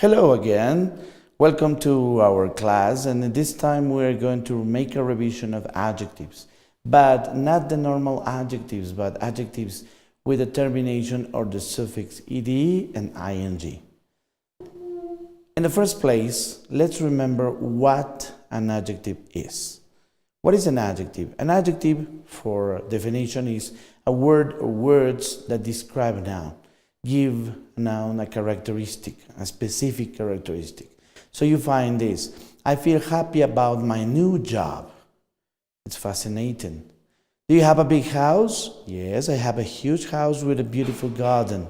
Hello again. Welcome to our class, and this time we're going to make a revision of adjectives, but not the normal adjectives, but adjectives with the termination or the suffix ed and ing. In the first place, let's remember what an adjective is. What is an adjective? An adjective, for definition, is a word or words that describe a noun. Give a noun a characteristic, a specific characteristic. So you find this: I feel happy about my new job. It's fascinating. Do you have a big house? Yes, I have a huge house with a beautiful garden.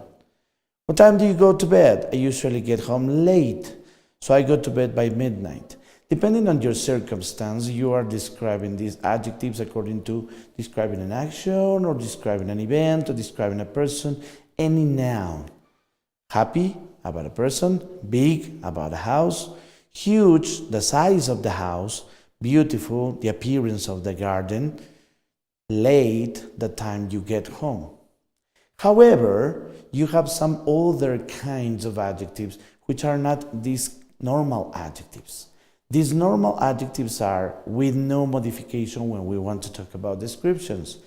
What time do you go to bed? I usually get home late, so I go to bed by midnight. Depending on your circumstance, you are describing these adjectives according to describing an action or describing an event or describing a person, any noun. Happy, about a person. Big, about a house. Huge, the size of the house. Beautiful, the appearance of the garden. Late, the time you get home. However, you have some other kinds of adjectives which are not these normal adjectives. These normal adjectives are with no modification when we want to talk about descriptions.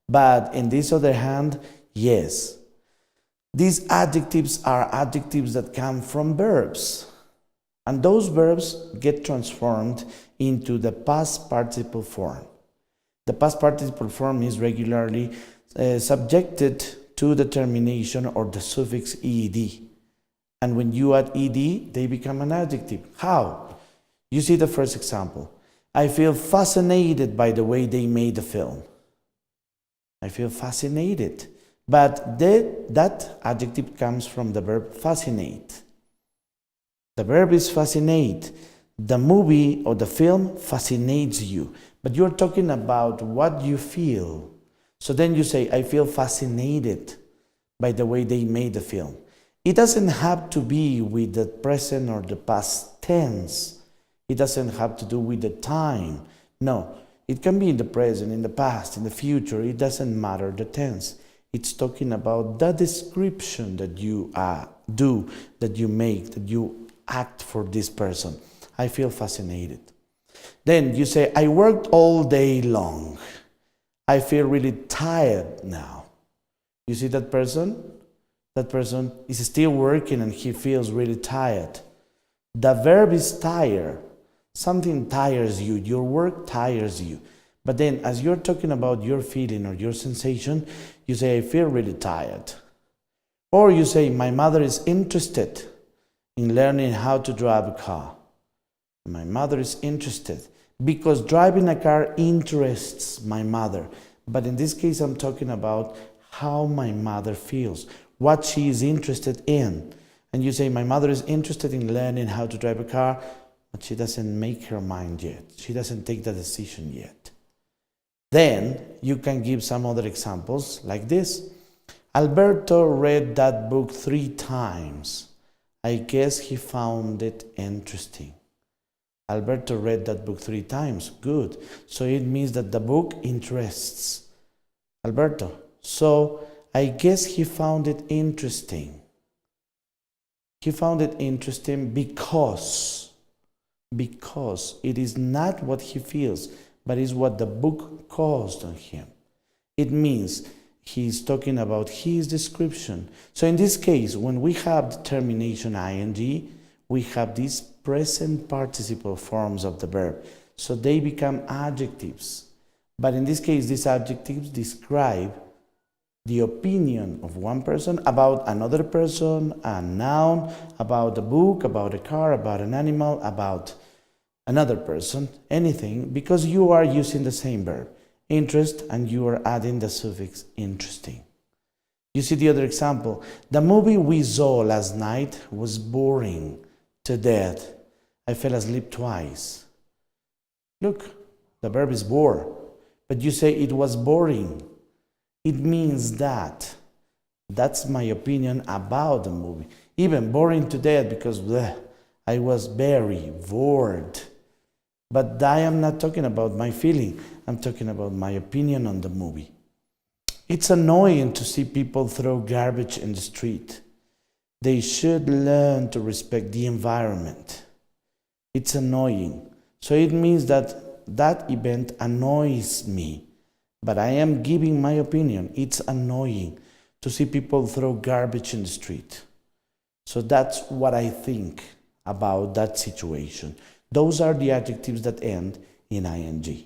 But in this other hand, yes. These adjectives are adjectives that come from verbs. And those verbs get transformed into the past participle form. The past participle form is regularly subjected to the termination or the suffix ed. And when you add ed, they become an adjective. How? You see the first example. I feel fascinated by the way they made the film. I feel fascinated. But that adjective comes from the verb fascinate. The verb is fascinate. The movie or the film fascinates you. But you're talking about what you feel. So then you say, I feel fascinated by the way they made the film. It doesn't have to be with the present or the past tense. It doesn't have to do with the time. No, it can be in the present, in the past, in the future. It doesn't matter the tense. It's talking about the description that you do, that you make, that you act for this person. I feel fascinated. Then you say, I worked all day long. I feel really tired now. You see that person? That person is still working and he feels really tired. The verb is tire. Something tires you. Your work tires you. But then as you're talking about your feeling or your sensation, you say, I feel really tired. Or you say, my mother is interested in learning how to drive a car. My mother is interested because driving a car interests my mother. But in this case, I'm talking about how my mother feels, what she is interested in. And you say, my mother is interested in learning how to drive a car, but she doesn't make her mind yet. She doesn't take the decision yet. Then you can give some other examples like this. Alberto read that book 3 times. I guess he found it interesting. Alberto read that book 3 times. Good. So it means that the book interests Alberto. So I guess he found it interesting. He found it interesting because it is not what he feels, but is what the book caused on him. It means he's talking about his description. So in this case, when we have the termination ing, we have these present participle forms of the verb. So they become adjectives. But in this case, these adjectives describe the opinion of one person about another person, a noun, about a book, about a car, about an animal, about another person, anything, because you are using the same verb, interest, and you are adding the suffix interesting. You see the other example. The movie we saw last night was boring to death. I fell asleep twice. Look, the verb is bore, but you say it was boring. It means that's my opinion about the movie. Even boring to death because I was very bored. But I am not talking about my feeling. I'm talking about my opinion on the movie. It's annoying to see people throw garbage in the street. They should learn to respect the environment. It's annoying. So it means that that event annoys me. But I am giving my opinion. It's annoying to see people throw garbage in the street. So that's what I think about that situation. Those are the adjectives that end in ing.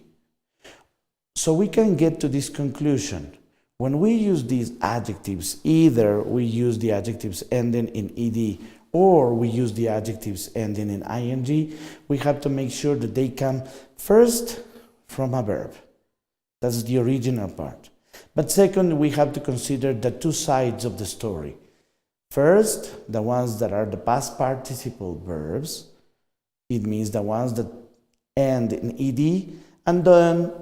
So we can get to this conclusion. When we use these adjectives, either we use the adjectives ending in ed or we use the adjectives ending in ing, we have to make sure that they come first from a verb. That's the original part. But second, we have to consider the two sides of the story. First, the ones that are the past participle verbs. It means the ones that end in ed, and then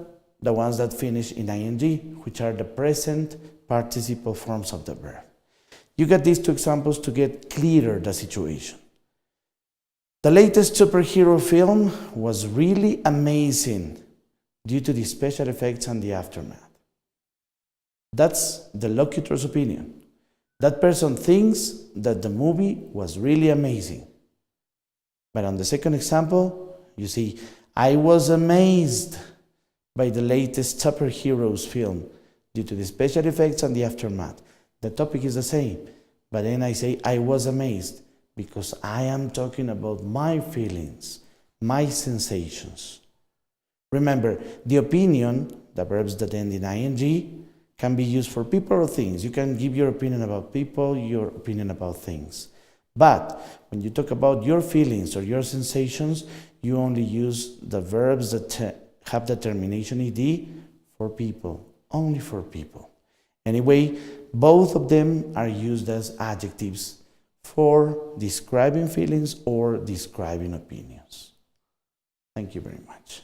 the ones that finish in ing, which are the present participle forms of the verb. You get these two examples to get clearer the situation. The latest superhero film was really amazing due to the special effects and the aftermath. That's the locutor's opinion. That person thinks that the movie was really amazing. But on the second example, you see, I was amazed by the latest superheroes film due to the special effects and the aftermath. The topic is the same, but then I say I was amazed because I am talking about my feelings, my sensations. Remember, the opinion, the verbs that end in ing, can be used for people or things. You can give your opinion about people, your opinion about things. But when you talk about your feelings or your sensations, you only use the verbs that have the termination ed for people, only for people. Anyway, both of them are used as adjectives for describing feelings or describing opinions. Thank you very much.